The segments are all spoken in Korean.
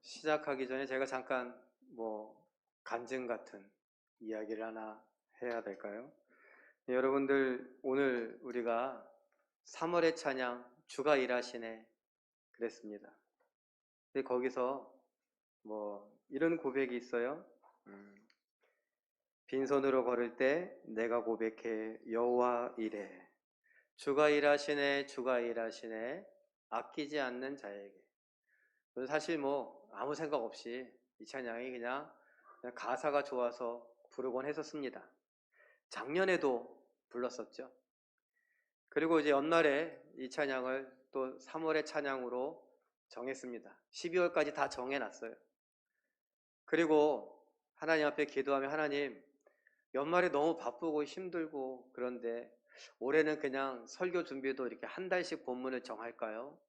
시작하기 전에 제가 잠깐 간증 같은 이야기를 하나 해야 될까요? 네, 여러분들 오늘 우리가 3월의 찬양 주가 일하시네 그랬습니다. 근데 거기서 이런 고백이 있어요. 빈손으로 걸을 때 내가 고백해 여호와 이래 주가 일하시네 주가 일하시네 아끼지 않는 자에게. 사실 아무 생각 없이 이 찬양이 그냥 가사가 좋아서 부르곤 했었습니다. 작년에도 불렀었죠. 그리고 이제 연말에 이 찬양을 또 3월의 찬양으로 정했습니다. 12월까지 다 정해놨어요. 그리고 하나님 앞에 기도하면 하나님, 연말에 너무 바쁘고 힘들고 그런데 올해는 그냥 설교 준비도 이렇게 한 달씩 본문을 정할까요?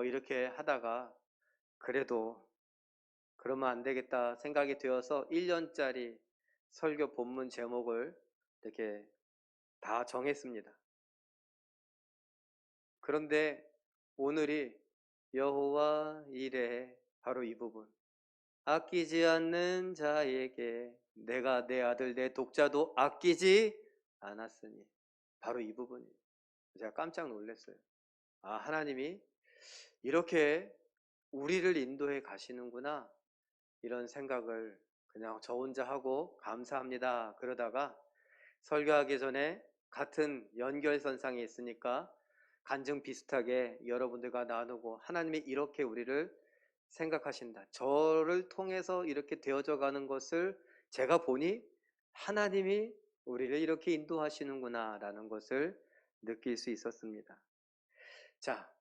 이렇게 하다가 그래도 그러면 안 되겠다 생각이 되어서 1년짜리 설교 본문 제목을 이렇게 다 정했습니다. 그런데 오늘이 여호와 이레 바로 이 부분, 아끼지 않는 자에게 내가 내 아들 내 독자도 아끼지 않았으니, 바로 이 부분이에요. 제가 깜짝 놀랐어요. 하나님이 이렇게 우리를 인도해 가시는구나, 이런 생각을 그냥 저 혼자 하고 감사합니다 그러다가 설교하기 전에 같은 연결선상에 있으니까 간증 비슷하게 여러분들과 나누고, 하나님이 이렇게 우리를 생각하신다, 저를 통해서 이렇게 되어져 가는 것을 제가 보니 하나님이 우리를 이렇게 인도하시는구나 라는 것을 느낄 수 있었습니다. 자,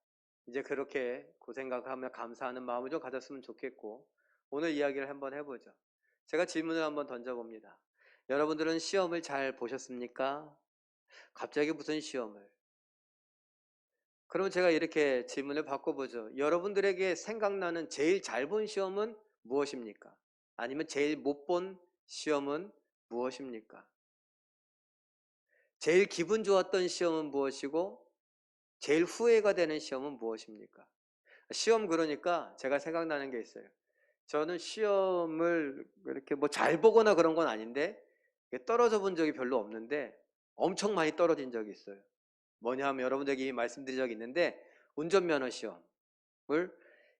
이제 그렇게 그 생각하며 감사하는 마음을 좀 가졌으면 좋겠고, 오늘 이야기를 한번 해보죠. 제가 질문을 한번 던져봅니다. 여러분들은 시험을 잘 보셨습니까? 갑자기 무슨 시험을? 그럼 제가 이렇게 질문을 바꿔보죠. 여러분들에게 생각나는 제일 잘 본 시험은 무엇입니까? 아니면 제일 못 본 시험은 무엇입니까? 제일 기분 좋았던 시험은 무엇이고 제일 후회가 되는 시험은 무엇입니까? 시험, 그러니까 제가 생각나는 게 있어요. 저는 시험을 이렇게 잘 보거나 그런 건 아닌데 떨어져 본 적이 별로 없는데 엄청 많이 떨어진 적이 있어요. 뭐냐 하면 여러분들에게 이미 말씀드린 적이 있는데, 운전면허 시험을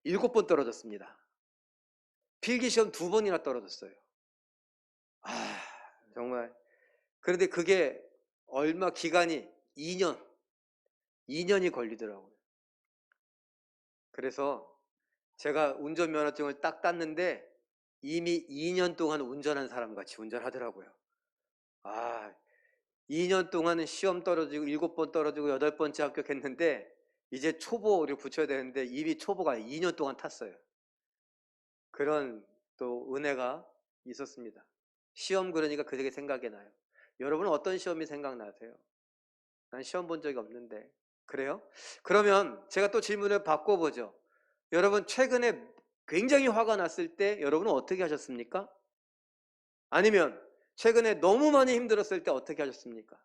7번 떨어졌습니다. 필기시험 2번이나 떨어졌어요. 정말. 그런데 그게 얼마 기간이 2년이 걸리더라고요. 그래서 제가 운전면허증을 딱 땄는데 이미 2년 동안 운전한 사람 같이 운전하더라고요. 2년 동안은 시험 떨어지고 7번 떨어지고 8번째 합격했는데 이제 초보를 붙여야 되는데 이미 초보가 2년 동안 탔어요. 그런 또 은혜가 있었습니다. 시험, 그러니까 그게 생각이 나요. 여러분은 어떤 시험이 생각나세요? 난 시험 본 적이 없는데. 그래요? 그러면 제가 또 질문을 바꿔보죠. 여러분 최근에 굉장히 화가 났을 때 여러분은 어떻게 하셨습니까? 아니면 최근에 너무 많이 힘들었을 때 어떻게 하셨습니까?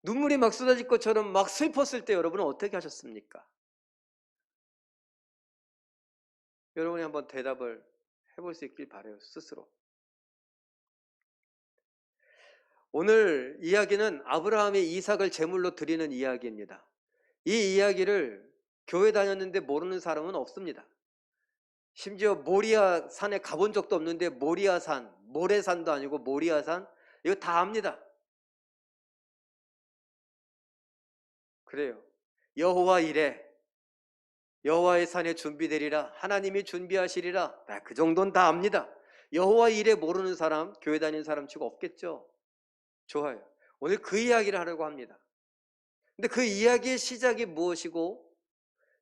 눈물이 막 쏟아질 것처럼 막 슬펐을 때 여러분은 어떻게 하셨습니까? 여러분이 한번 대답을 해볼 수 있길 바라요, 스스로. 오늘 이야기는 아브라함이 이삭을 제물로 드리는 이야기입니다. 이 이야기를 교회 다녔는데 모르는 사람은 없습니다. 심지어 모리아 산에 가본 적도 없는데 모리아산, 모래산도 아니고 모리아산, 이거 다 압니다. 그래요. 여호와 이래, 여호와의 산에 준비되리라, 하나님이 준비하시리라, 그 정도는 다 압니다. 여호와 이래 모르는 사람, 교회 다니는 사람 치고 없겠죠. 좋아요. 오늘 그 이야기를 하려고 합니다. 근데 그 이야기의 시작이 무엇이고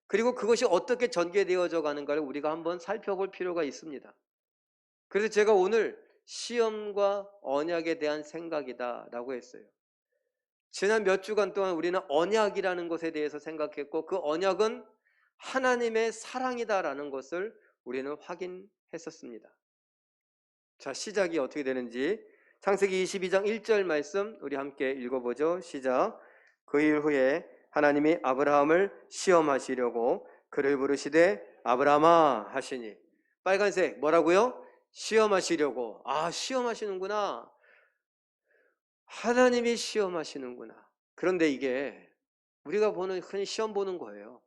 그리고 그것이 어떻게 전개되어져 가는가를 우리가 한번 살펴볼 필요가 있습니다. 그래서 제가 오늘 시험과 언약에 대한 생각이다 라고 했어요. 지난 몇 주간 동안 우리는 언약이라는 것에 대해서 생각했고, 그 언약은 하나님의 사랑이다라는 것을 우리는 확인했었습니다. 자, 시작이 어떻게 되는지 창세기 22장 1절 말씀 우리 함께 읽어보죠. 시작. 그 일 후에 하나님이 아브라함을 시험하시려고 그를 부르시되 아브라함아 하시니. 빨간색 뭐라고요? 시험하시려고. 아, 시험하시는구나. 하나님이 시험하시는구나. 그런데 이게 우리가 보는 흔히 시험 보는 거예요.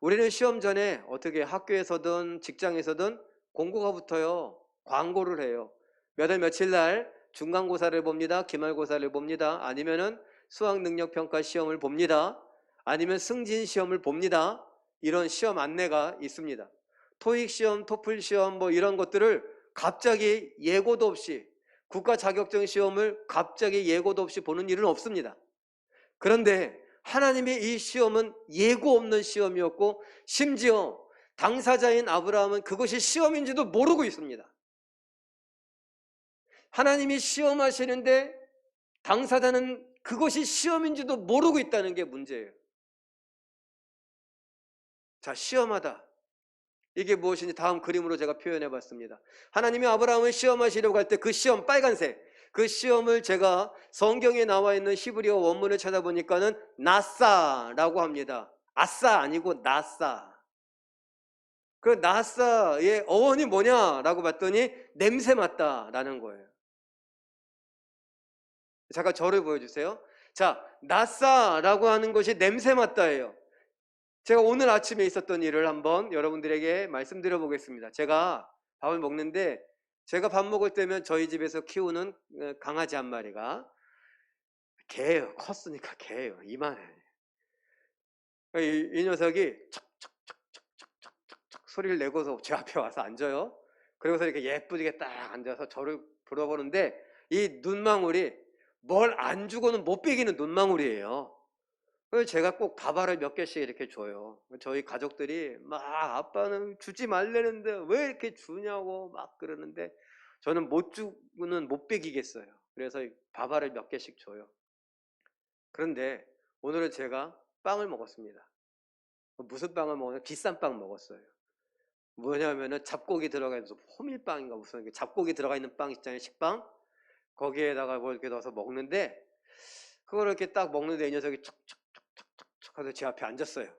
우리는 시험 전에 어떻게 학교에서든 직장에서든 공고가 붙어요. 광고를 해요. 몇 월 며칠 날 중간고사를 봅니다. 기말고사를 봅니다. 아니면은 수학능력평가 시험을 봅니다. 아니면 승진시험을 봅니다. 이런 시험 안내가 있습니다. 토익시험, 토플시험 뭐 이런 것들을 갑자기 예고도 없이, 국가 자격증 시험을 갑자기 예고도 없이 보는 일은 없습니다. 그런데 하나님의 이 시험은 예고 없는 시험이었고, 심지어 당사자인 아브라함은 그것이 시험인지도 모르고 있습니다. 하나님이 시험하시는데 당사자는 그것이 시험인지도 모르고 있다는 게 문제예요. 자, 시험하다. 이게 무엇인지 다음 그림으로 제가 표현해 봤습니다. 하나님이 아브라함을 시험하시려고 할 때 그 시험, 빨간색, 그 시험을 제가 성경에 나와 있는 히브리어 원문을 찾아보니까는 나사라고 합니다. 아싸 아니고 나사. 그 나사의 어원이 뭐냐라고 봤더니 냄새 맡다라는 거예요. 잠깐 저를 보여주세요. 자, 나사라고 하는 것이 냄새 맡다예요. 제가 오늘 아침에 있었던 일을 한번 여러분들에게 말씀드려 보겠습니다. 제가 밥을 먹는데, 제가 밥 먹을 때면 저희 집에서 키우는 강아지 한 마리가, 개예요. 컸으니까 개예요. 이만해. 이 녀석이 척척척척척척척 소리를 내고서 제 앞에 와서 앉아요. 그러고서 이렇게 예쁘게 딱 앉아서 저를 불어보는데, 이 눈망울이 뭘 안 주고는 못 베기는 눈망울이에요. 그래서 제가 꼭 밥알을 몇 개씩 이렇게 줘요. 저희 가족들이 막 아빠는 주지 말라는데 왜 이렇게 주냐고 막 그러는데, 저는 못 주고는 못 베기겠어요. 그래서 밥알을 몇 개씩 줘요. 그런데 오늘은 제가 빵을 먹었습니다. 무슨 빵을 먹었냐? 비싼 빵 먹었어요. 뭐냐면은 잡곡이 들어가 있는 호밀빵인가 무슨 잡곡이 들어가 있는 빵 있잖아요. 식빵. 거기에다가 뭐 이렇게 넣어서 먹는데, 그걸 이렇게 딱 먹는데 이 녀석이 척척척척척척 하고 제 앞에 앉았어요.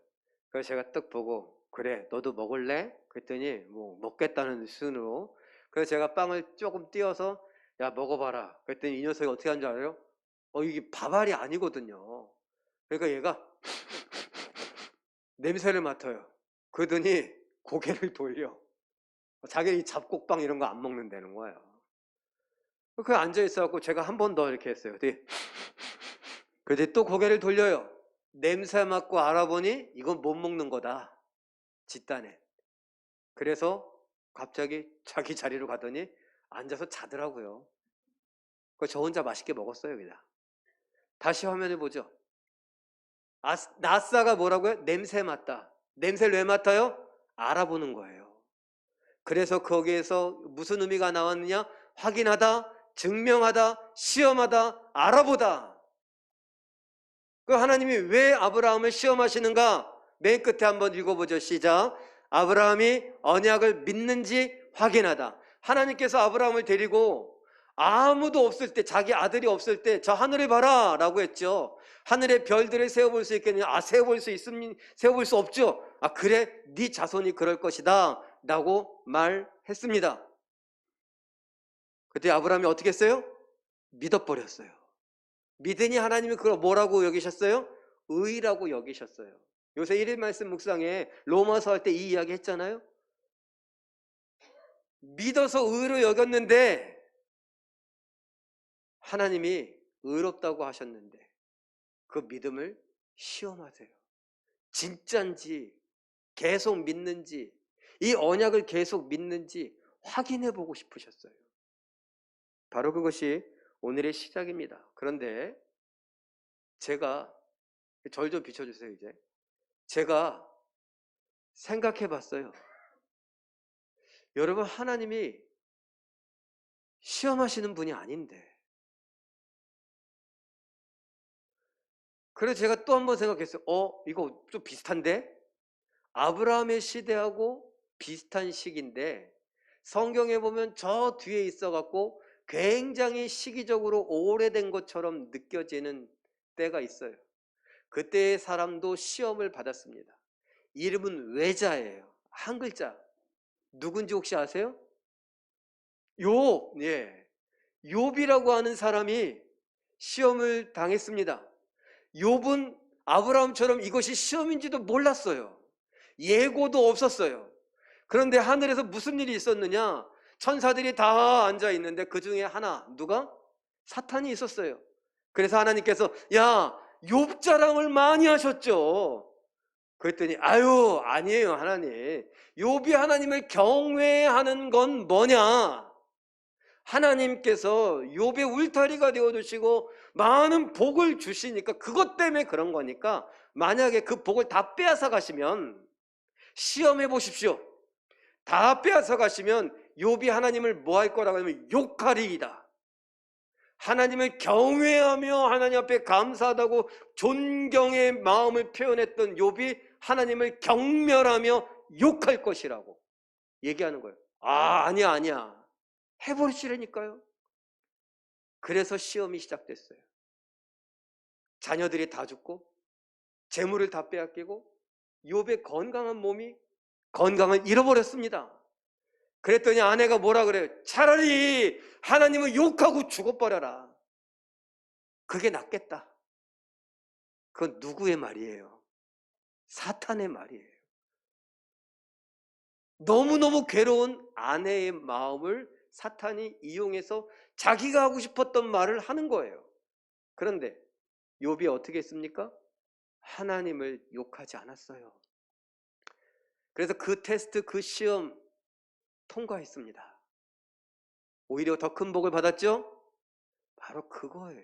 그래서 제가 딱 보고, 그래 너도 먹을래? 그랬더니 뭐 먹겠다는 순으로. 그래서 제가 빵을 조금 띄어서 야 먹어봐라. 그랬더니 이 녀석이 어떻게 하는 줄 알아요? 이게 밥알이 아니거든요. 그러니까 얘가 냄새를 맡아요. 그러더니 고개를 돌려. 자기 이 잡곡빵 이런 거 안 먹는다는 거예요. 그 앉아 있어갖고 제가 한 번 더 이렇게 했어요. 그랬더니 또 고개를 돌려요. 냄새 맡고 알아보니 이건 못 먹는 거다. 집단에. 그래서 갑자기 자기 자리로 가더니 앉아서 자더라고요. 저 혼자 맛있게 먹었어요, 그냥. 다시 화면을 보죠. 나사가 뭐라고요? 냄새 맡다. 냄새를 왜 맡아요? 알아보는 거예요. 그래서 거기에서 무슨 의미가 나왔느냐? 확인하다, 증명하다, 시험하다, 알아보다. 그 하나님이 왜 아브라함을 시험하시는가? 맨 끝에 한번 읽어보죠. 시작. 아브라함이 언약을 믿는지 확인하다. 하나님께서 아브라함을 데리고 아무도 없을 때, 자기 아들이 없을 때 저 하늘을 봐라 라고 했죠. 하늘의 별들을 세워볼 수 있겠느냐? 세워볼 수 있으면 세워볼 수 없죠. 그래 네 자손이 그럴 것이다 라고 말했습니다. 그때 아브라함이 어떻게 했어요? 믿어버렸어요. 믿으니 하나님이 그걸 뭐라고 여기셨어요? 의라고 여기셨어요. 요새 1일 말씀 묵상에 로마서 할 때 이 이야기 했잖아요. 믿어서 의로 여겼는데, 하나님이 의롭다고 하셨는데 그 믿음을 시험하세요. 진짠지 계속 믿는지, 이 언약을 계속 믿는지 확인해 보고 싶으셨어요. 바로 그것이 오늘의 시작입니다. 그런데 제가, 절 좀 비춰주세요. 이제 제가 생각해 봤어요. 여러분, 하나님이 시험하시는 분이 아닌데. 그래서 제가 또 한 번 생각했어요. 이거 좀 비슷한데? 아브라함의 시대하고 비슷한 시기인데, 성경에 보면 저 뒤에 있어갖고 굉장히 시기적으로 오래된 것처럼 느껴지는 때가 있어요. 그때의 사람도 시험을 받았습니다. 이름은 외자예요. 한 글자. 누군지 혹시 아세요? 욥. 예. 욥이라고 하는 사람이 시험을 당했습니다. 욥은 아브라함처럼 이것이 시험인지도 몰랐어요. 예고도 없었어요. 그런데 하늘에서 무슨 일이 있었느냐? 천사들이 다 앉아 있는데 그 중에 하나, 누가? 사탄이 있었어요. 그래서 하나님께서 야, 욥 자랑을 많이 하셨죠. 그랬더니 아유, 아니에요, 하나님. 욥이 하나님을 경외하는 건 뭐냐? 하나님께서 욥의 울타리가 되어주시고 많은 복을 주시니까 그것 때문에 그런 거니까 만약에 그 복을 다 빼앗아 가시면 시험해 보십시오. 다 빼앗아 가시면 욥이 하나님을 뭐 할 거라고 하면 욕하리이다. 하나님을 경외하며 하나님 앞에 감사하다고 존경의 마음을 표현했던 욥이 하나님을 경멸하며 욕할 것이라고 얘기하는 거예요. 아니야, 아니야. 해버리시라니까요. 그래서 시험이 시작됐어요. 자녀들이 다 죽고 재물을 다 빼앗기고 욥의 건강한 몸이 건강을 잃어버렸습니다. 그랬더니 아내가 뭐라 그래요? 차라리 하나님을 욕하고 죽어버려라. 그게 낫겠다. 그건 누구의 말이에요? 사탄의 말이에요. 너무너무 괴로운 아내의 마음을 사탄이 이용해서 자기가 하고 싶었던 말을 하는 거예요. 그런데 욥이 어떻게 했습니까? 하나님을 욕하지 않았어요. 그래서 그 테스트, 그 시험 통과했습니다. 오히려 더 큰 복을 받았죠? 바로 그거예요.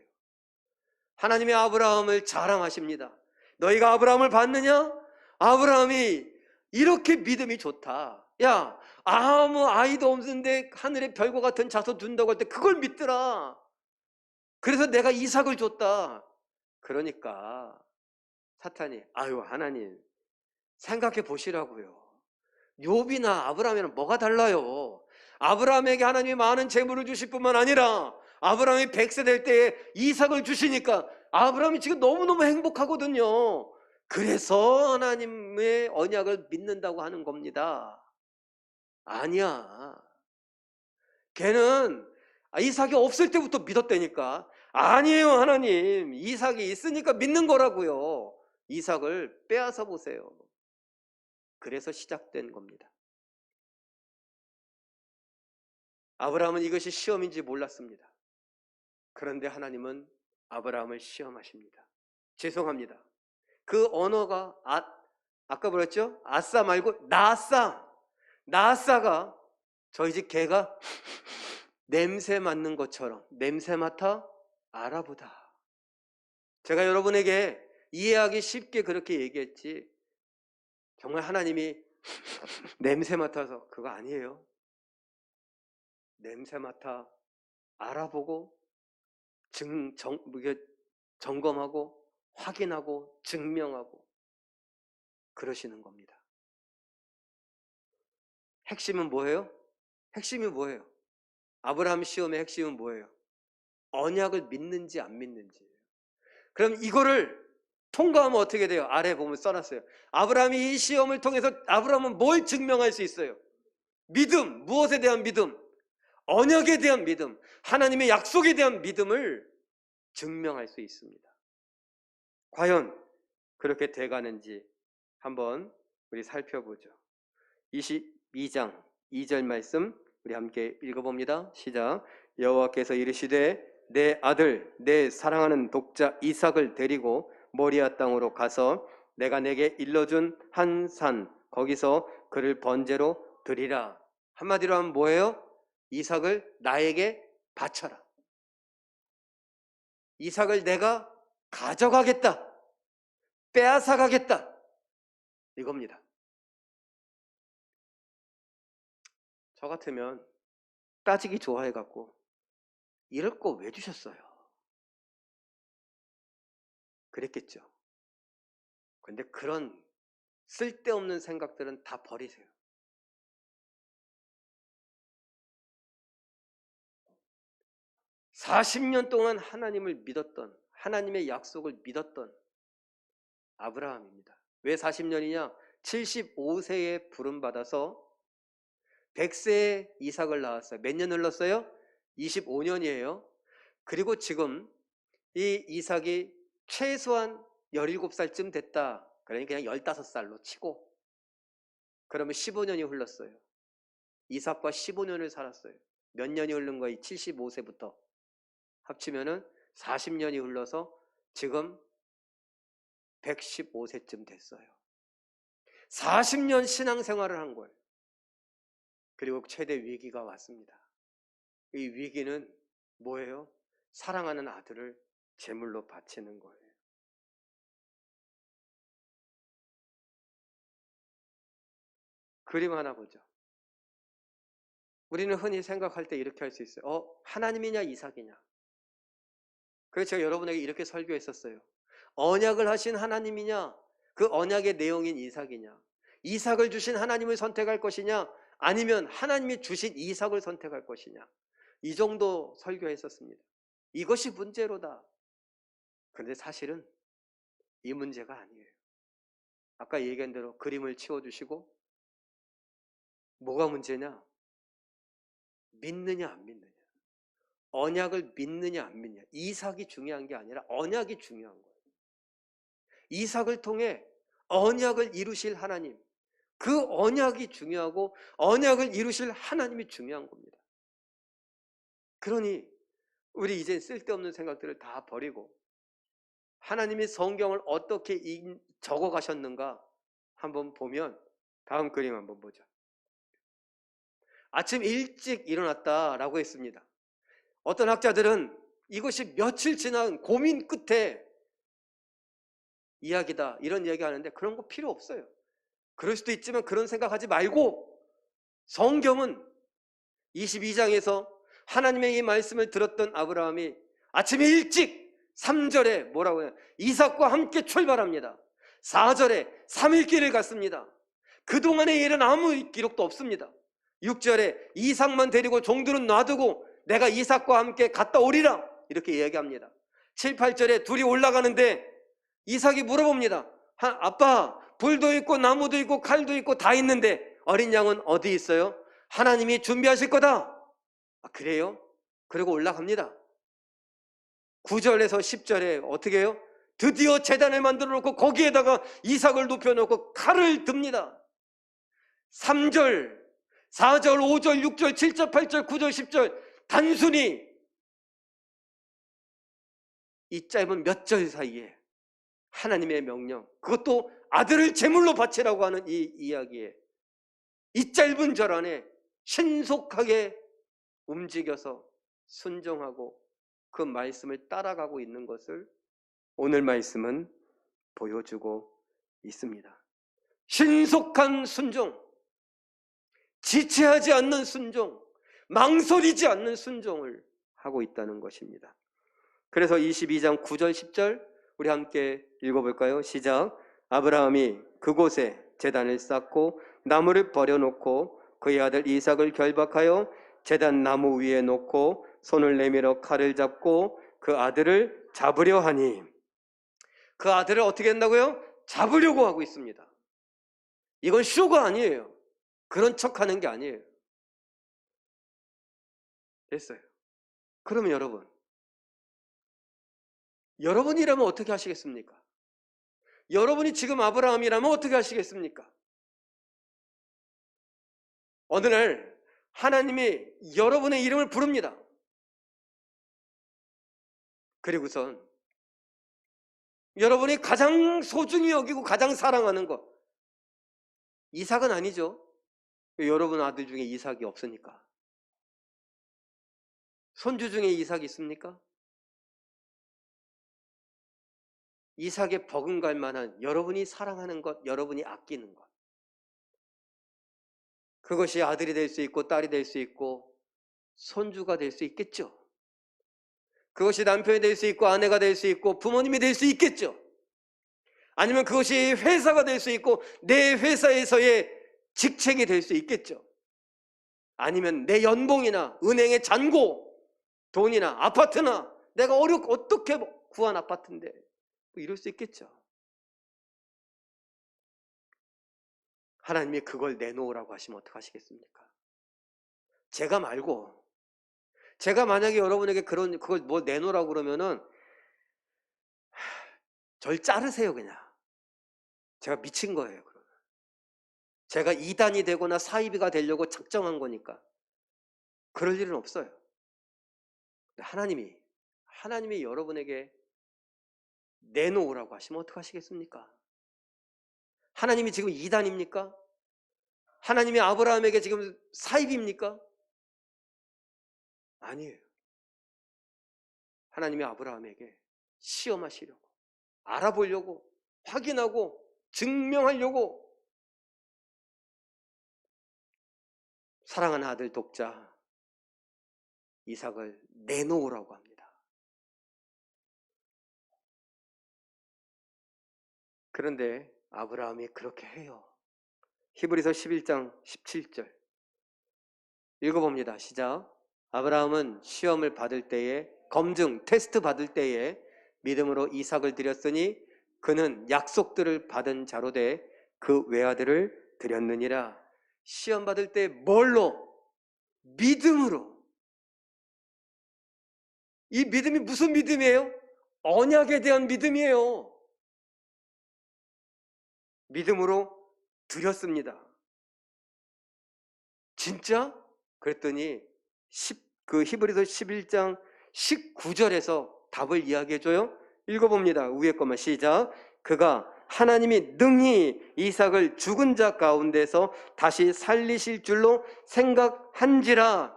하나님의 아브라함을 자랑하십니다. 너희가 아브라함을 봤느냐? 아브라함이 이렇게 믿음이 좋다. 야, 아무 아이도 없는데 하늘의 별과 같은 자손 둔다고 할 때 그걸 믿더라. 그래서 내가 이삭을 줬다. 그러니까 사탄이 아유, 하나님 생각해 보시라고요. 욥이나 아브라함이랑 뭐가 달라요? 아브라함에게 하나님이 많은 재물을 주실 뿐만 아니라 아브라함이 100세 될 때에 이삭을 주시니까 아브라함이 지금 너무너무 행복하거든요. 그래서 하나님의 언약을 믿는다고 하는 겁니다. 아니야. 걔는 이삭이 없을 때부터 믿었다니까. 아니에요, 하나님. 이삭이 있으니까 믿는 거라고요. 이삭을 빼앗아 보세요. 그래서 시작된 겁니다. 아브라함은 이것이 시험인지 몰랐습니다. 그런데 하나님은 아브라함을 시험하십니다. 죄송합니다. 그 언어가 아까 뭐랬죠? 아싸 말고 나싸. 나싸가 저희 집 개가 냄새 맡는 것처럼 냄새 맡아 알아보다. 제가 여러분에게 이해하기 쉽게 그렇게 얘기했지 정말 하나님이 냄새 맡아서 그거 아니에요. 냄새 맡아 알아보고 점검하고 확인하고 증명하고 그러시는 겁니다. 핵심은 뭐예요? 핵심이 뭐예요? 아브라함 시험의 핵심은 뭐예요? 언약을 믿는지 안 믿는지. 그럼 이거를 통과하면 어떻게 돼요? 아래 보면 써놨어요. 아브라함이 이 시험을 통해서 아브라함은 뭘 증명할 수 있어요? 믿음. 무엇에 대한 믿음? 언약에 대한 믿음. 하나님의 약속에 대한 믿음을 증명할 수 있습니다. 과연 그렇게 돼가는지 한번 우리 살펴보죠. 22장 2절 말씀 우리 함께 읽어봅니다. 시작. 여호와께서 이르시되 내 아들 내 사랑하는 독자 이삭을 데리고 모리아 땅으로 가서 내가 내게 일러준 한 산 거기서 그를 번제로 드리라. 한마디로 하면 뭐예요? 이삭을 나에게 바쳐라. 이삭을 내가 가져가겠다. 빼앗아 가겠다. 이겁니다. 저 같으면 따지기 좋아해갖고 이럴 거 왜 주셨어요? 그랬겠죠. 근데 그런 쓸데없는 생각들은 다 버리세요. 40년 동안 하나님을 믿었던 하나님의 약속을 믿었던 아브라함입니다. 왜 40년이냐? 75세에 부름받아서 100세에 이삭을 낳았어요. 몇 년 흘렀어요? 25년이에요. 그리고 지금 이 이삭이 최소한 17살쯤 됐다. 그러니까 그냥 15살로 치고, 그러면 15년이 흘렀어요. 이삭과 15년을 살았어요. 몇 년이 흐른 거예요? 75세부터 합치면은 40년이 흘러서 지금 115세쯤 됐어요. 40년 신앙생활을 한 거예요. 그리고 최대 위기가 왔습니다. 이 위기는 뭐예요? 사랑하는 아들을 제물로 바치는 거예요. 그림 하나 보죠. 우리는 흔히 생각할 때 이렇게 할 수 있어요. 하나님이냐 이삭이냐. 그래서 제가 여러분에게 이렇게 설교했었어요. 언약을 하신 하나님이냐, 그 언약의 내용인 이삭이냐. 이삭을 주신 하나님을 선택할 것이냐, 아니면 하나님이 주신 이삭을 선택할 것이냐. 이 정도 설교했었습니다. 이것이 문제로다. 그런데 사실은 이 문제가 아니에요. 아까 얘기한 대로 그림을 치워주시고, 뭐가 문제냐? 믿느냐 안 믿느냐. 언약을 믿느냐 안 믿느냐. 이삭이 중요한 게 아니라 언약이 중요한 거예요. 이삭을 통해 언약을 이루실 하나님, 그 언약이 중요하고 언약을 이루실 하나님이 중요한 겁니다. 그러니 우리 이제 쓸데없는 생각들을 다 버리고 하나님이 성경을 어떻게 적어 가셨는가 한번 보면, 다음 그림 한번 보죠. 아침 일찍 일어났다라고 했습니다. 어떤 학자들은 이것이 며칠 지난 고민 끝에 이야기다 이런 이야기 하는데, 그런 거 필요 없어요. 그럴 수도 있지만 그런 생각하지 말고, 성경은 22장에서 하나님의 이 말씀을 들었던 아브라함이 아침에 일찍 3절에 뭐라고 해요? 이삭과 함께 출발합니다. 4절에 3일 길을 갔습니다. 그동안의 일은 아무 기록도 없습니다. 6절에 이삭만 데리고 종들은 놔두고 내가 이삭과 함께 갔다 오리라 이렇게 이야기합니다. 7, 8절에 둘이 올라가는데 이삭이 물어봅니다. 아빠, 불도 있고 나무도 있고 칼도 있고 다 있는데 어린 양은 어디 있어요? 하나님이 준비하실 거다. 그래요? 그리고 올라갑니다. 9절에서 10절에 어떻게 해요? 드디어 제단을 만들어 놓고 거기에다가 이삭을 눕혀놓고 칼을 듭니다. 3절, 4절, 5절, 6절, 7절, 8절, 9절, 10절 단순히 이 짧은 몇 절 사이에 하나님의 명령, 그것도 아들을 제물로 바치라고 하는 이 이야기에 이 짧은 절 안에 신속하게 움직여서 순종하고 그 말씀을 따라가고 있는 것을 오늘 말씀은 보여주고 있습니다. 신속한 순종, 지체하지 않는 순종, 망설이지 않는 순종을 하고 있다는 것입니다. 그래서 22장 9절 10절 우리 함께 읽어볼까요? 시작. 아브라함이 그곳에 제단을 쌓고 나무를 버려놓고 그의 아들 이삭을 결박하여 제단 나무 위에 놓고 손을 내밀어 칼을 잡고 그 아들을 잡으려 하니, 그 아들을 어떻게 한다고요? 잡으려고 하고 있습니다. 이건 쇼가 아니에요. 그런 척하는 게 아니에요. 됐어요. 그러면 여러분이라면 어떻게 하시겠습니까? 여러분이 지금 아브라함이라면 어떻게 하시겠습니까? 어느 날 하나님이 여러분의 이름을 부릅니다. 그리고선 여러분이 가장 소중히 여기고 가장 사랑하는 것, 이삭은 아니죠. 여러분 아들 중에 이삭이 없으니까. 손주 중에 이삭이 있습니까? 이삭에 버금갈 만한 여러분이 사랑하는 것, 여러분이 아끼는 것, 그것이 아들이 될 수 있고 딸이 될 수 있고 손주가 될 수 있겠죠. 그것이 남편이 될 수 있고 아내가 될 수 있고 부모님이 될 수 있겠죠. 아니면 그것이 회사가 될 수 있고 내 회사에서의 직책이 될 수 있겠죠. 아니면 내 연봉이나 은행의 잔고, 돈이나 아파트나 내가 어떻게 구한 아파트인데 뭐 이럴 수 있겠죠. 하나님이 그걸 내놓으라고 하시면 어떡하시겠습니까? 제가 말고, 제가 만약에 여러분에게 그걸 뭐 내놓으라고 그러면은 절 자르세요 그냥. 제가 미친 거예요. 그러면. 제가 이단이 되거나 사이비가 되려고 작정한 거니까. 그럴 일은 없어요. 하나님이 여러분에게 내놓으라고 하시면 어떡하시겠습니까? 하나님이 지금 이단입니까? 하나님이 아브라함에게 지금 사입입니까? 아니에요. 하나님이 아브라함에게 시험하시려고, 알아보려고, 확인하고, 증명하려고 사랑하는 아들 독자 이삭을 내놓으라고 합니다. 그런데 아브라함이 그렇게 해요. 히브리서 11장 17절 읽어봅니다. 시작. 아브라함은 시험을 받을 때에, 검증, 테스트 받을 때에 믿음으로 이삭을 드렸으니 그는 약속들을 받은 자로 돼 그 외아들을 드렸느니라. 시험 받을 때 뭘로? 믿음으로. 이 믿음이 무슨 믿음이에요? 언약에 대한 믿음이에요. 믿음으로 드렸습니다. 진짜? 그랬더니 그 히브리서 11장 19절에서 답을 이야기해줘요. 읽어봅니다. 위에 것만 시작. 그가 하나님이 능히 이삭을 죽은 자 가운데서 다시 살리실 줄로 생각한지라.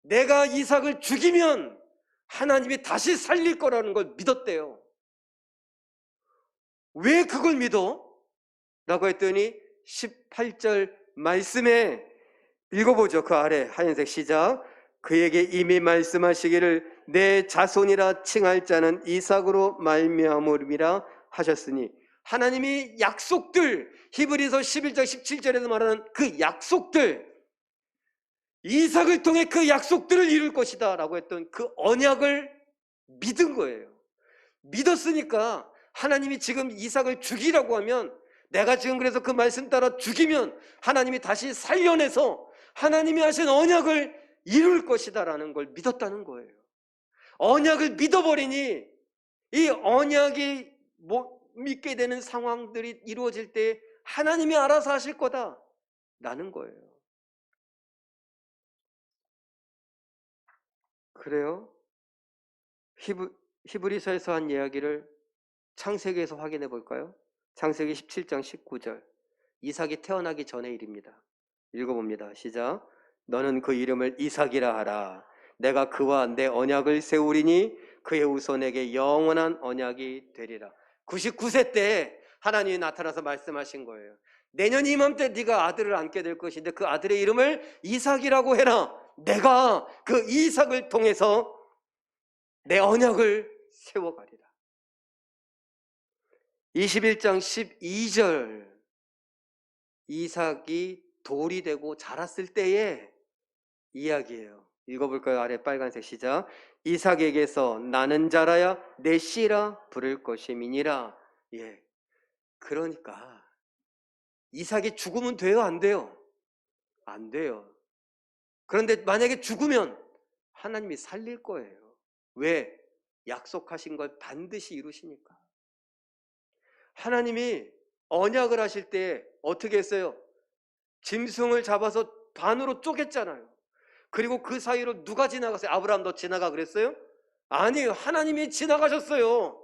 내가 이삭을 죽이면 하나님이 다시 살릴 거라는 걸 믿었대요. 왜 그걸 믿어? 라고 했더니 18절 말씀에 읽어보죠. 그 아래 하얀색 시작. 그에게 이미 말씀하시기를 내 자손이라 칭할 자는 이삭으로 말미암으리라 하셨으니, 하나님이 약속들, 히브리서 11장 17절에서 말하는 그 약속들, 이삭을 통해 그 약속들을 이룰 것이다 라고 했던 그 언약을 믿은 거예요. 믿었으니까 하나님이 지금 이삭을 죽이라고 하면, 내가 지금 그래서 그 말씀 따라 죽이면 하나님이 다시 살려내서 하나님이 하신 언약을 이룰 것이다 라는 걸 믿었다는 거예요. 언약을 믿어버리니 이 언약이 못 믿게 되는 상황들이 이루어질 때 하나님이 알아서 하실 거다 라는 거예요. 그래요? 히브리서에서 한 이야기를 창세기에서 확인해 볼까요? 창세기 17장 19절. 이삭이 태어나기 전의 일입니다. 읽어봅니다. 시작. 너는 그 이름을 이삭이라 하라. 내가 그와 내 언약을 세우리니 그의 후손에게 영원한 언약이 되리라. 99세 때 하나님이 나타나서 말씀하신 거예요. 내년 이맘때 네가 아들을 안게 될 것인데 그 아들의 이름을 이삭이라고 해라. 내가 그 이삭을 통해서 내 언약을 세워가리라. 21장 12절. 이삭이 돌이 되고 자랐을 때의 이야기예요. 읽어볼까요? 아래 빨간색 시작. 이삭에게서 나는 자라야 내 씨라 부를 것임이니라. 예. 그러니까 이삭이 죽으면 돼요? 안 돼요? 안 돼요. 그런데 만약에 죽으면 하나님이 살릴 거예요. 왜? 약속하신 걸 반드시 이루시니까. 하나님이 언약을 하실 때 어떻게 했어요? 짐승을 잡아서 반으로 쪼갰잖아요. 그리고 그 사이로 누가 지나갔어요? 아브라함 너 지나가 그랬어요? 아니에요. 하나님이 지나가셨어요.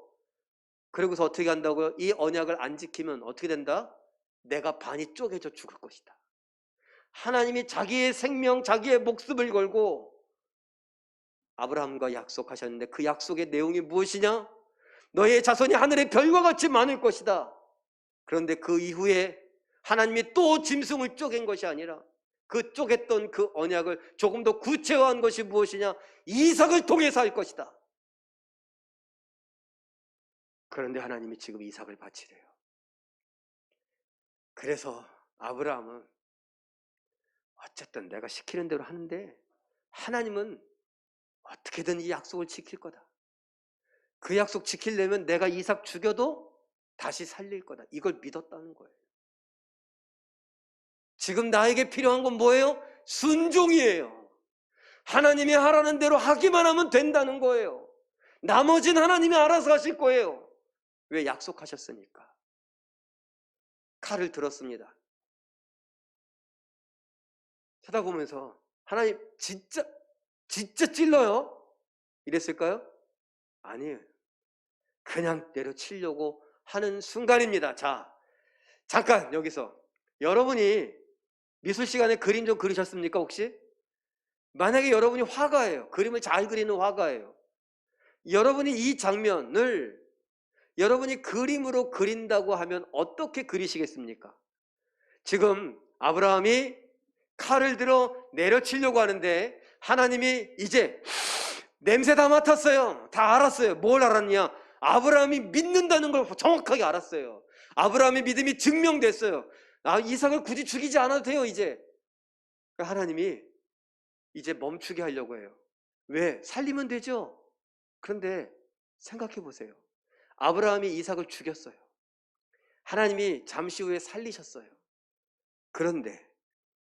그리고서 어떻게 한다고요? 이 언약을 안 지키면 어떻게 된다? 내가 반이 쪼개져 죽을 것이다. 하나님이 자기의 생명, 자기의 목숨을 걸고 아브라함과 약속하셨는데 그 약속의 내용이 무엇이냐? 너의 자손이 하늘의 별과 같이 많을 것이다. 그런데 그 이후에 하나님이 또 짐승을 쪼갠 것이 아니라 그 쪼갰던 그 언약을 조금 더 구체화한 것이 무엇이냐? 이삭을 통해서 할 것이다. 그런데 하나님이 지금 이삭을 바치래요. 그래서 아브라함은 어쨌든 내가 시키는 대로 하는데 하나님은 어떻게든 이 약속을 지킬 거다. 그 약속 지키려면 내가 이삭 죽여도 다시 살릴 거다. 이걸 믿었다는 거예요. 지금 나에게 필요한 건 뭐예요? 순종이에요. 하나님이 하라는 대로 하기만 하면 된다는 거예요. 나머지는 하나님이 알아서 하실 거예요. 왜? 약속하셨으니까. 칼을 들었습니다. 쳐다보면서 하나님 진짜 찔러요? 이랬을까요? 아니에요. 그냥 내려치려고 하는 순간입니다. 자, 잠깐 여기서 여러분이 미술 시간에 그림 좀 그리셨습니까 혹시? 만약에 여러분이 화가예요. 그림을 잘 그리는 화가예요. 여러분이 이 장면을 여러분이 그림으로 그린다고 하면 어떻게 그리시겠습니까? 지금 아브라함이 칼을 들어 내려치려고 하는데 하나님이 이제 냄새 다 맡았어요. 다 알았어요. 뭘 알았냐? 아브라함이 믿는다는 걸 정확하게 알았어요. 아브라함의 믿음이 증명됐어요. 이삭을 굳이 죽이지 않아도 돼요 이제. 하나님이 이제 멈추게 하려고 해요. 왜? 살리면 되죠. 그런데 생각해 보세요. 아브라함이 이삭을 죽였어요. 하나님이 잠시 후에 살리셨어요. 그런데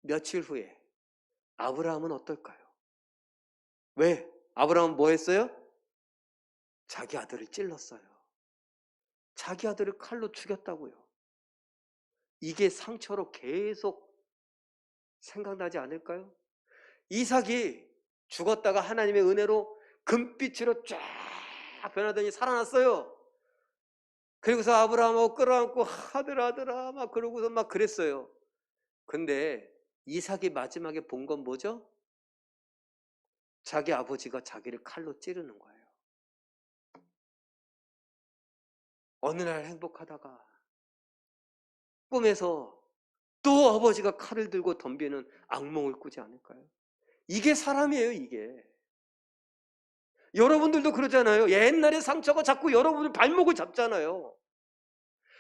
며칠 후에 아브라함은 어떨까요? 왜? 아브라함은 뭐 했어요? 자기 아들을 찔렀어요. 자기 아들을 칼로 죽였다고요. 이게 상처로 계속 생각나지 않을까요? 이삭이 죽었다가 하나님의 은혜로 금빛으로 쫙 변하더니 살아났어요. 그리고서 아브라함하고 끌어안고 아들아 막 그러고서 막 그랬어요. 근데 이삭이 마지막에 본 건 뭐죠? 자기 아버지가 자기를 칼로 찌르는 거예요. 어느 날 행복하다가 꿈에서 또 아버지가 칼을 들고 덤비는 악몽을 꾸지 않을까요? 이게 사람이에요 이게. 여러분들도 그러잖아요. 옛날에 상처가 자꾸 여러분들 발목을 잡잖아요.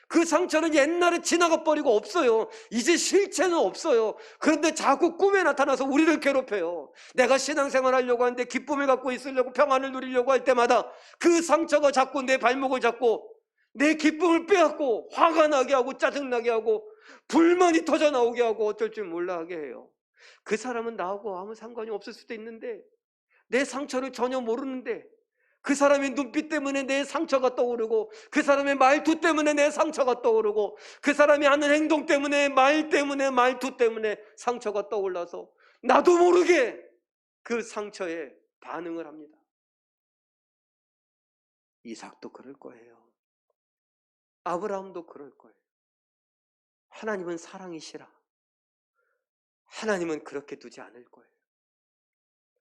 그 상처는 옛날에 지나가 버리고 없어요. 이제 실체는 없어요. 그런데 자꾸 꿈에 나타나서 우리를 괴롭혀요. 내가 신앙생활 하려고 하는데 기쁨을 갖고 있으려고 평안을 누리려고 할 때마다 그 상처가 자꾸 내 발목을 잡고 내 기쁨을 빼앗고 화가 나게 하고 짜증나게 하고 불만이 터져 나오게 하고 어쩔 줄 몰라 하게 해요. 그 사람은 나하고 아무 상관이 없을 수도 있는데 내 상처를 전혀 모르는데 그 사람의 눈빛 때문에 내 상처가 떠오르고 그 사람의 말투 때문에 내 상처가 떠오르고 그 사람이 하는 행동 때문에 말 때문에 말투 때문에 상처가 떠올라서 나도 모르게 그 상처에 반응을 합니다. 이삭도 그럴 거예요. 아브라함도 그럴 거예요. 하나님은 사랑이시라. 하나님은 그렇게 두지 않을 거예요.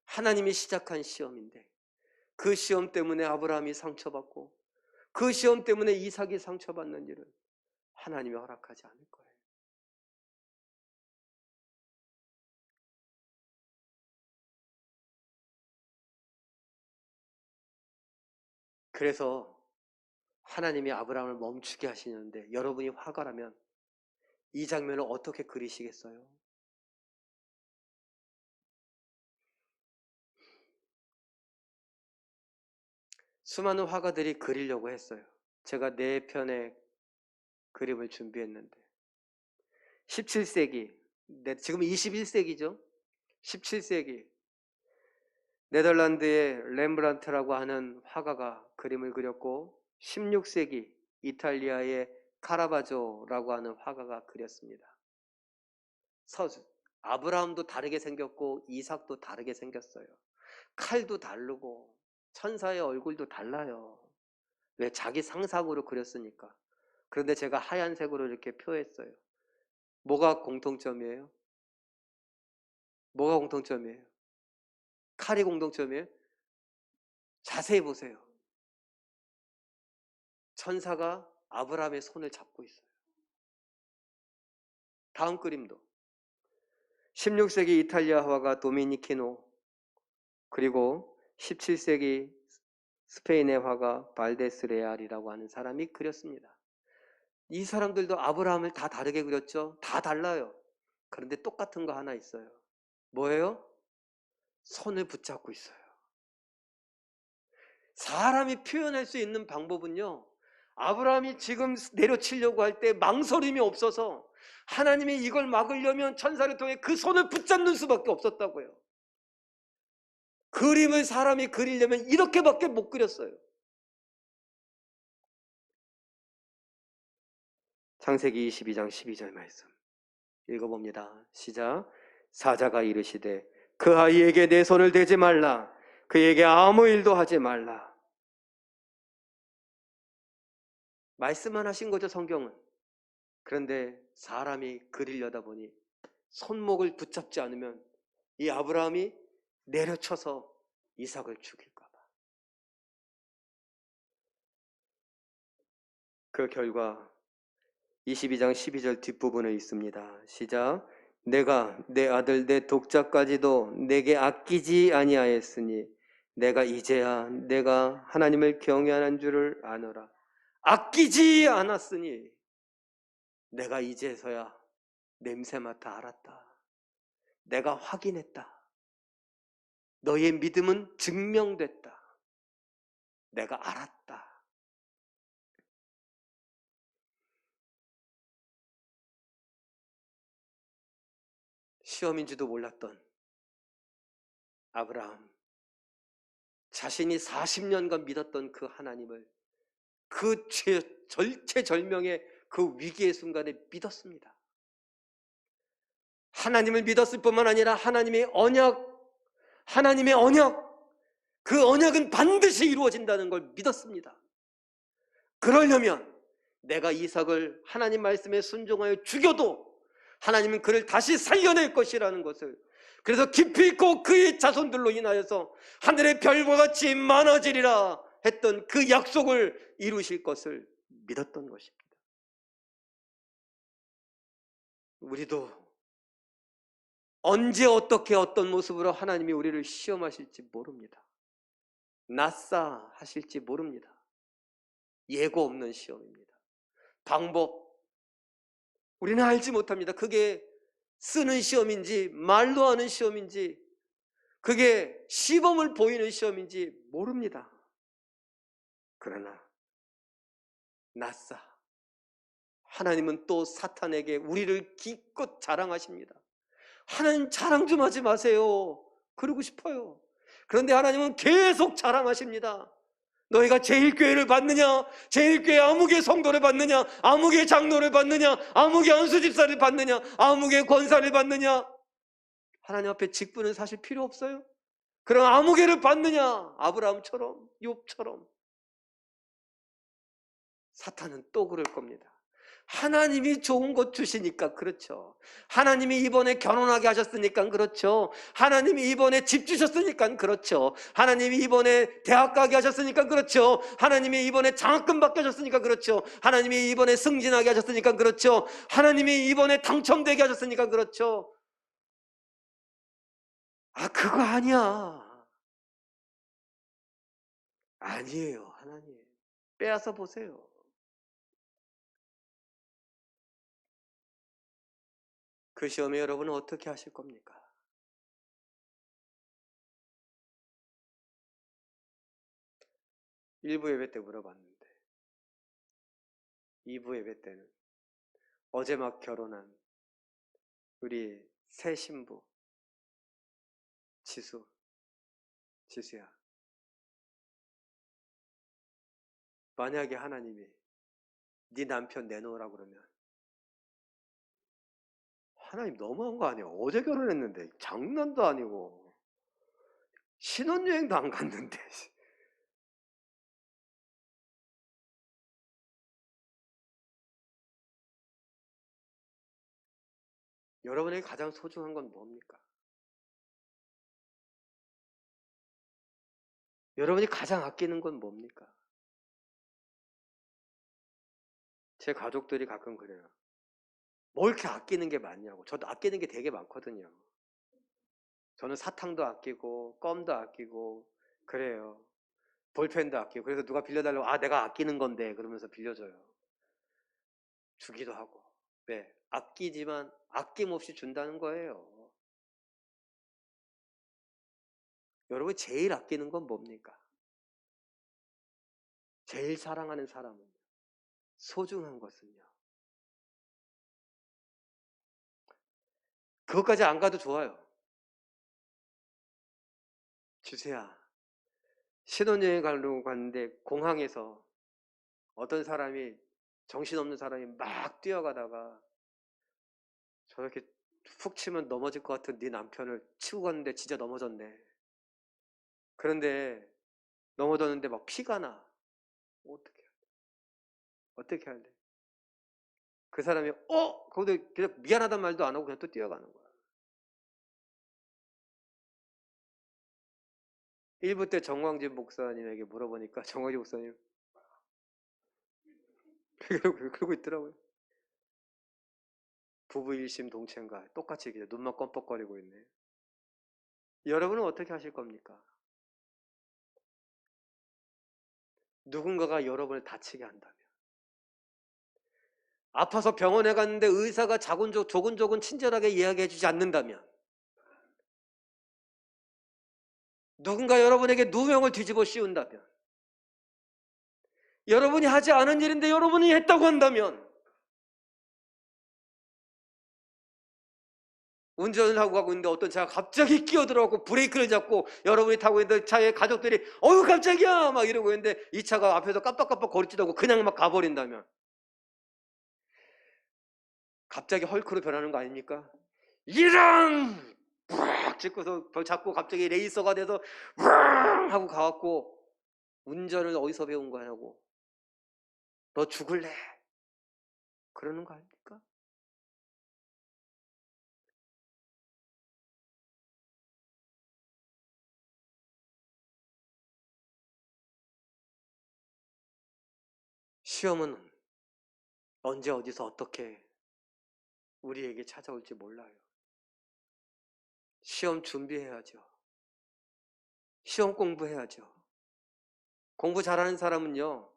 하나님이 시작한 시험인데 그 시험 때문에 아브라함이 상처받고 그 시험 때문에 이삭이 상처받는 일은 하나님이 허락하지 않을 거예요. 그래서 하나님이 아브라함을 멈추게 하시는데 여러분이 화가라면 이 장면을 어떻게 그리시겠어요? 수많은 화가들이 그리려고 했어요. 제가 4편의 그림을 준비했는데 17세기, 지금 21세기죠. 17세기 네덜란드의 렘브란트라고 하는 화가가 그림을 그렸고 16세기 이탈리아의 카라바조라고 하는 화가가 그렸습니다. 서주 아브라함도 다르게 생겼고 이삭도 다르게 생겼어요. 칼도 다르고 천사의 얼굴도 달라요. 왜? 자기 상상으로 그렸으니까. 그런데 제가 하얀색으로 이렇게 표했어요. 뭐가 공통점이에요? 뭐가 공통점이에요? 칼이 공통점이에요? 자세히 보세요. 천사가 아브라함의 손을 잡고 있어요. 다음 그림도 16세기 이탈리아 화가 도미니키노 그리고 17세기 스페인의 화가 발데스 레알이라고 하는 사람이 그렸습니다. 이 사람들도 아브라함을 다 다르게 그렸죠. 다 달라요. 그런데 똑같은 거 하나 있어요. 뭐예요? 손을 붙잡고 있어요. 사람이 표현할 수 있는 방법은요, 아브라함이 지금 내려치려고 할 때 망설임이 없어서 하나님이 이걸 막으려면 천사를 통해 그 손을 붙잡는 수밖에 없었다고요. 그림을 사람이 그리려면 이렇게밖에 못 그렸어요. 창세기 22장 12절 말씀 읽어봅니다. 시작. 사자가 이르시되 그 아이에게 내 손을 대지 말라. 그에게 아무 일도 하지 말라. 말씀만 하신 거죠, 성경은. 그런데 사람이 그리려다 보니 손목을 붙잡지 않으면 이 아브라함이 내려쳐서 이삭을 죽일까 봐. 그 결과 22장 12절 뒷부분에 있습니다. 시작. 내가 내 아들 내 독자까지도 내게 아끼지 아니하였으니 내가 이제야 내가 하나님을 경외하는 줄을 아노라. 아끼지 않았으니 내가 이제서야 냄새 맡아 알았다. 내가 확인했다. 너의 믿음은 증명됐다. 내가 알았다. 시험인지도 몰랐던 아브라함, 자신이 40년간 믿었던 그 하나님을 그 절체절명의 그 위기의 순간에 믿었습니다. 하나님을 믿었을 뿐만 아니라 하나님의 언약, 그 언약은 반드시 이루어진다는 걸 믿었습니다. 그러려면 내가 이삭을 하나님 말씀에 순종하여 죽여도 하나님은 그를 다시 살려낼 것이라는 것을, 그래서 깊이 있고 그의 자손들로 인하여서 하늘의 별과 같이 많아지리라 했던 그 약속을 이루실 것을 믿었던 것입니다. 우리도 언제 어떻게 어떤 모습으로 하나님이 우리를 시험하실지 모릅니다. 낯싸 하실지 모릅니다. 예고 없는 시험입니다. 방법 우리는 알지 못합니다. 그게 쓰는 시험인지 말로 하는 시험인지 그게 시범을 보이는 시험인지 모릅니다. 그러나 낯싸 하나님은 또 사탄에게 우리를 기껏 자랑하십니다. 하나님 자랑 좀 하지 마세요. 그러고 싶어요. 그런데 하나님은 계속 자랑하십니다. 너희가 제일교회를 받느냐, 제일교회 아무개 성도를 받느냐, 아무개 장로를 받느냐, 아무개 안수집사를 받느냐, 아무개 권사를 받느냐. 하나님 앞에 직분은 사실 필요 없어요. 그럼 아무개를 받느냐, 아브라함처럼 욥처럼. 사탄은 또 그럴 겁니다. 하나님이 좋은 것 주시니까 그렇죠. 하나님이 이번에 결혼하게 하셨으니까 그렇죠. 하나님이 이번에 집 주셨으니까 그렇죠. 하나님이 이번에 대학 가게 하셨으니까 그렇죠. 하나님이 이번에 장학금 받게 하셨으니까 그렇죠. 하나님이 이번에 승진하게 하셨으니까 그렇죠. 하나님이 이번에 당첨되게 하셨으니까 그렇죠. 아, 그거 아니야. 아니에요. 하나님 빼앗아 보세요. 그 시험에 여러분은 어떻게 하실 겁니까? 1부 예배 때 물어봤는데 2부 예배 때는 어제 막 결혼한 우리 새 신부 지수야, 만약에 하나님이 네 남편 내놓으라고 그러면 하나님 너무한 거 아니야? 어제 결혼했는데 장난도 아니고 신혼여행도 안 갔는데. 여러분에게 가장 소중한 건 뭡니까? 여러분이 가장 아끼는 건 뭡니까? 제 가족들이 가끔 그래요. 뭘 이렇게 아끼는 게 많냐고. 저도 아끼는 게 되게 많거든요. 저는 사탕도 아끼고 껌도 아끼고 그래요. 볼펜도 아끼고. 그래서 누가 빌려달라고, 아 내가 아끼는 건데 그러면서 빌려줘요. 주기도 하고. 네, 아끼지만 아낌없이 준다는 거예요. 여러분 제일 아끼는 건 뭡니까? 제일 사랑하는 사람은요? 소중한 것은요? 그것까지 안 가도 좋아요. 주세야, 신혼여행 가려고 갔는데 공항에서 어떤 사람이, 정신없는 사람이 막 뛰어가다가 저렇게 푹 치면 넘어질 것 같은 네 남편을 치고 갔는데 진짜 넘어졌네. 그런데 넘어졌는데 막 피가 나. 어떻게 해야 돼? 어떻게 해야 돼? 그 사람이 거기도 그냥 미안하단 말도 안 하고 그냥 또 뛰어가는 거야. 1부 때 정광진 목사님에게 물어보니까 정광진 목사님 그러고 있더라고요. 부부 일심 동체인가 똑같이 그냥 눈만 껌뻑거리고 있네. 여러분은 어떻게 하실 겁니까? 누군가가 여러분을 다치게 한다면, 아파서 병원에 갔는데 의사가 조근조근 친절하게 이야기해 주지 않는다면, 누군가 여러분에게 누명을 뒤집어 씌운다면, 여러분이 하지 않은 일인데 여러분이 했다고 한다면, 운전을 하고 가고 있는데 어떤 차가 갑자기 끼어들어가고 브레이크를 잡고 여러분이 타고 있는데 차의 가족들이 어휴 깜짝이야 막 이러고 있는데 이 차가 앞에서 깜빡깜빡 거리지도 않고 그냥 막 가버린다면, 갑자기 헐크로 변하는 거 아닙니까? 이런 푹 찍고서 별 잡고 갑자기 레이서가 돼서 왕 하고 가갖고 운전을 어디서 배운 거냐고, 너 죽을래 그러는 거 아닙니까? 시험은 언제 어디서 어떻게 우리에게 찾아올지 몰라요. 시험 준비해야죠. 시험 공부해야죠. 공부 잘하는 사람은요,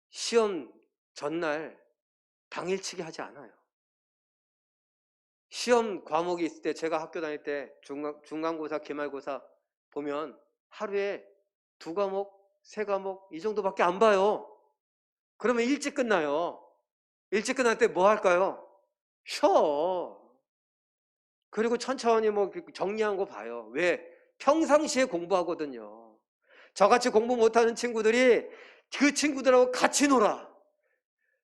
시험 전날 당일치기 하지 않아요. 시험 과목이 있을 때, 제가 학교 다닐 때 중간고사, 기말고사 보면 하루에 2과목, 3과목 이 정도밖에 안 봐요. 그러면 일찍 끝나요. 일찍 끝날 때 뭐 할까요? 쉬어. 그리고 천천히 뭐 정리한 거 봐요. 왜? 평상시에 공부하거든요. 저같이 공부 못하는 친구들이 그 친구들하고 같이 놀아.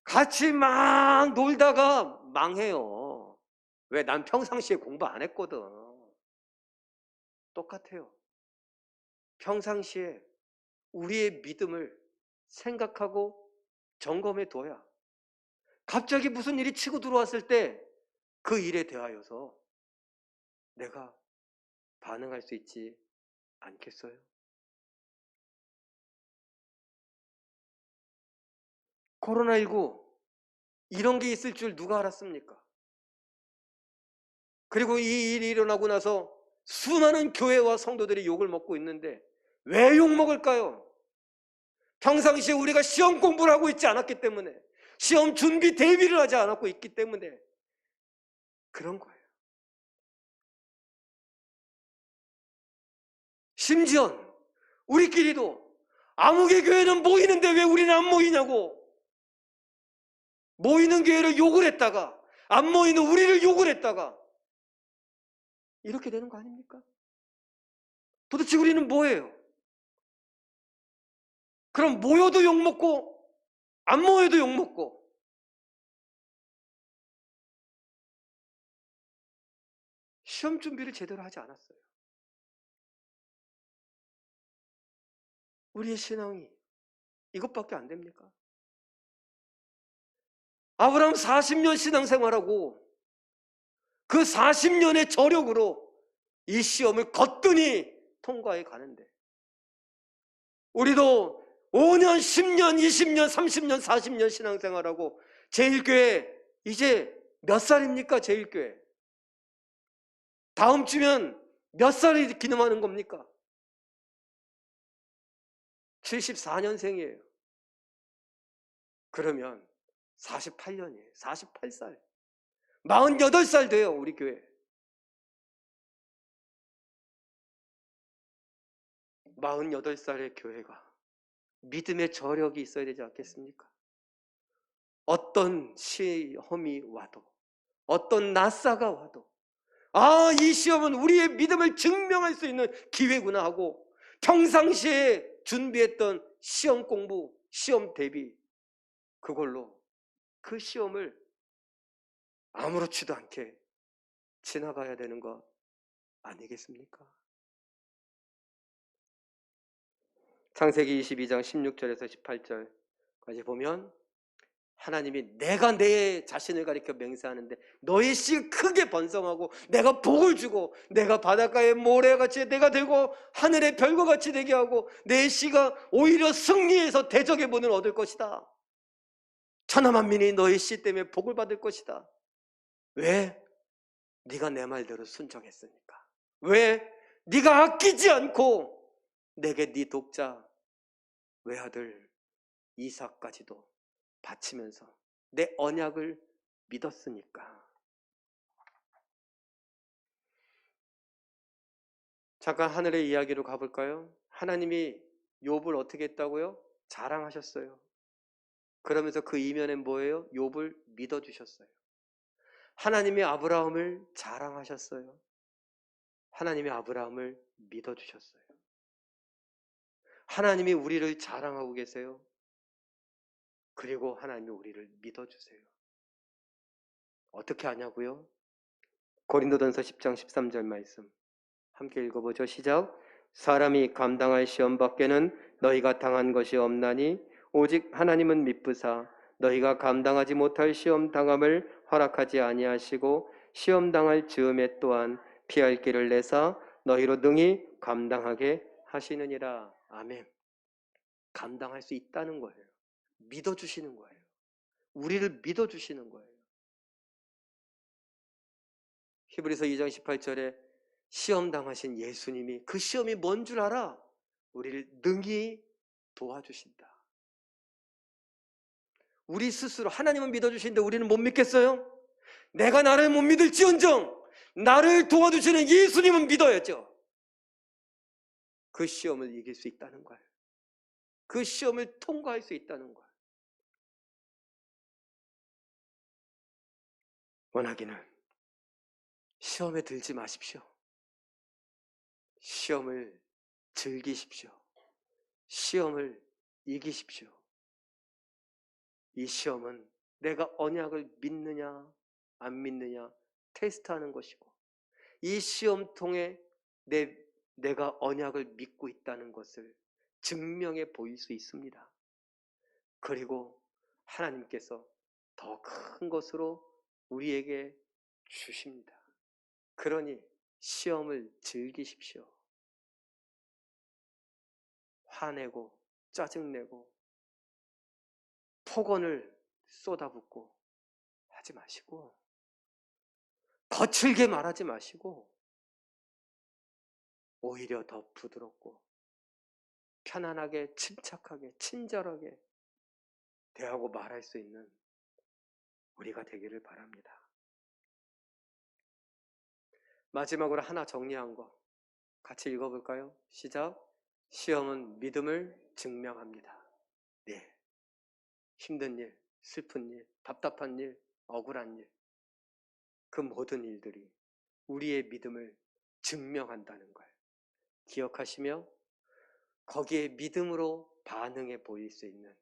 같이 막 놀다가 망해요. 왜? 난 평상시에 공부 안 했거든. 똑같아요. 평상시에 우리의 믿음을 생각하고 점검해 둬야 갑자기 무슨 일이 치고 들어왔을 때 그 일에 대하여서 내가 반응할 수 있지 않겠어요? 코로나19 이런 게 있을 줄 누가 알았습니까? 그리고 이 일이 일어나고 나서 수많은 교회와 성도들이 욕을 먹고 있는데 왜 욕 먹을까요? 평상시에 우리가 시험 공부를 하고 있지 않았기 때문에, 시험 준비 대비를 하지 않았고 있기 때문에 그런 거예요. 심지어 우리끼리도 아무개 교회는 모이는데 왜 우리는 안 모이냐고, 모이는 교회를 욕을 했다가 안 모이는 우리를 욕을 했다가 이렇게 되는 거 아닙니까? 도대체 우리는 뭐예요? 그럼 모여도 욕먹고 안 모여도 욕먹고, 시험 준비를 제대로 하지 않았어요. 우리의 신앙이 이것밖에 안 됩니까? 아브라함 40년 신앙생활하고 그 40년의 저력으로 이 시험을 거뜬히 통과해 가는데, 우리도 5년, 10년, 20년, 30년, 40년 신앙생활하고 제1교회 이제 몇 살입니까? 제1교회 다음 주면 몇 살이 기념하는 겁니까? 74년생이에요. 그러면 48년이에요. 48살. 48살 돼요, 우리 교회. 48살의 교회가 믿음의 저력이 있어야 되지 않겠습니까? 어떤 시험이 와도, 어떤 낯사가 와도, 아, 이 시험은 우리의 믿음을 증명할 수 있는 기회구나 하고 평상시에 준비했던 시험 공부, 시험 대비, 그걸로 그 시험을 아무렇지도 않게 지나가야 되는 거 아니겠습니까? 창세기 22장 16절에서 18절까지 보면 하나님이 내가 내 자신을 가리켜 맹세하는데 너희 씨 크게 번성하고 내가 복을 주고 내가 바닷가의 모래같이 내가 되고 하늘의 별과 같이 되게 하고 내 씨가 오히려 승리해서 대적의 문을 얻을 것이다. 천하 만민이 너희 씨 때문에 복을 받을 것이다. 왜? 네가 내 말대로 순종했으니까. 왜? 네가 아끼지 않고 내게 네 독자 외아들 이삭까지도 바치면서 내 언약을 믿었으니까. 잠깐 하늘의 이야기로 가볼까요? 하나님이 욥을 어떻게 했다고요? 자랑하셨어요. 그러면서 그 이면엔 뭐예요? 욥을 믿어주셨어요. 하나님이 아브라함을 자랑하셨어요. 하나님이 아브라함을 믿어주셨어요. 하나님이 우리를 자랑하고 계세요. 그리고 하나님이 우리를 믿어주세요. 어떻게 하냐고요? 고린도전서 10장 13절 말씀 함께 읽어보죠. 시작. 사람이 감당할 시험 밖에는 너희가 당한 것이 없나니 오직 하나님은 미쁘사 너희가 감당하지 못할 시험 당함을 허락하지 아니하시고 시험 당할 즈음에 또한 피할 길을 내사 너희로 능히 감당하게 하시느니라. 아멘. 감당할 수 있다는 거예요. 믿어주시는 거예요. 우리를 믿어주시는 거예요. 히브리서 2장 18절에 시험 당하신 예수님이 그 시험이 뭔 줄 알아? 우리를 능히 도와주신다. 우리 스스로 하나님은 믿어주시는데 우리는 못 믿겠어요? 내가 나를 못 믿을지언정 나를 도와주시는 예수님은 믿어야죠. 그 시험을 이길 수 있다는 거예요. 그 시험을 통과할 수 있다는 거예요. 원하기는 시험에 들지 마십시오. 시험을 즐기십시오. 시험을 이기십시오. 이 시험은 내가 언약을 믿느냐 안 믿느냐 테스트하는 것이고 이 시험 통해 내가 언약을 믿고 있다는 것을 증명해 보일 수 있습니다. 그리고 하나님께서 더 큰 것으로 우리에게 주십니다. 그러니 시험을 즐기십시오. 화내고 짜증내고 폭언을 쏟아붓고 하지 마시고 거칠게 말하지 마시고 오히려 더 부드럽고 편안하게 침착하게 친절하게 대하고 말할 수 있는 우리가 되기를 바랍니다. 마지막으로 하나 정리한 거 같이 읽어볼까요? 시작. 시험은 믿음을 증명합니다. 네. 힘든 일, 슬픈 일, 답답한 일, 억울한 일, 그 모든 일들이 우리의 믿음을 증명한다는 걸 기억하시며 거기에 믿음으로 반응해 보일 수 있는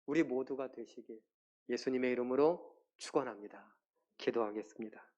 우리 모두가 되시길 예수님의 이름으로 축원합니다. 기도하겠습니다.